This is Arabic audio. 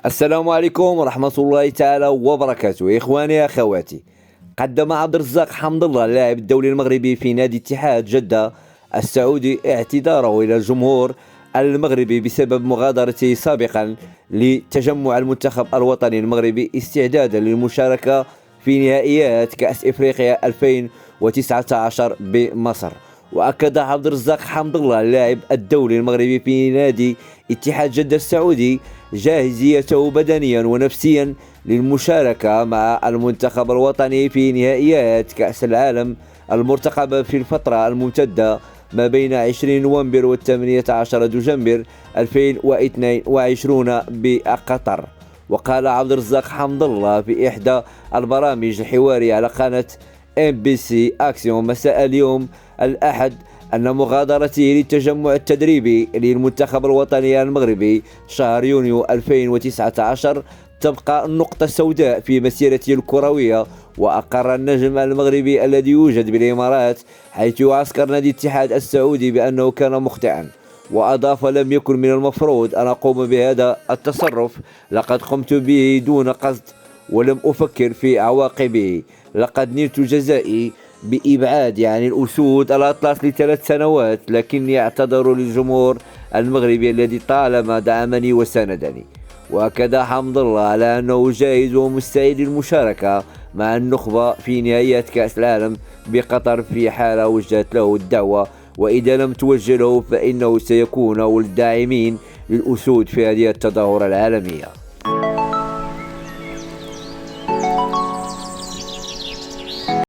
السلام عليكم ورحمة الله تعالى وبركاته. إخواني أخواتي، قدم عبد الرزاق حمد الله اللاعب الدولي المغربي في نادي اتحاد جدة السعودي اعتذاره إلى الجمهور المغربي بسبب مغادرته سابقا لتجمع المنتخب الوطني المغربي استعدادا للمشاركة في نهائيات كأس إفريقيا 2019 بمصر. وأكد عبد الرزاق حمد الله اللاعب الدولي المغربي في نادي اتحاد جدة السعودي جاهزيته بدنيا ونفسيا للمشاركة مع المنتخب الوطني في نهائيات كأس العالم المرتقبة في الفترة الممتدة ما بين 20 نوفمبر و 18 دجنبر 2022 بقطر. وقال عبد الرزاق حمد الله في إحدى البرامج الحوارية على قناة MBC أكسيون مساء اليوم الأحد أن مغادرته للتجمع التدريبي للمنتخب الوطني المغربي شهر يونيو 2019 تبقى النقطة السوداء في مسيرته الكروية. وأقر النجم المغربي الذي يوجد بالإمارات حيث يعسكر نادي الاتحاد السعودي بأنه كان مخطئا، وأضاف: لم يكن من المفروض أن أقوم بهذا التصرف، لقد قمت به دون قصد ولم أفكر في عواقبه، لقد نلت جزائي بإبعاد الأسود الأطلس ل3 سنوات، لكني أعتذر للجمهور المغربي الذي طالما دعمني وساندني. وأكد حمد الله على أنه جاهز ومستعد للمشاركة مع النخبة في نهائيات كأس العالم بقطر في حال وجهت له الدعوة، وإذا لم توجه له فإنه سيكون أول الداعمين للأسود في هذه التظاهرة العالمية.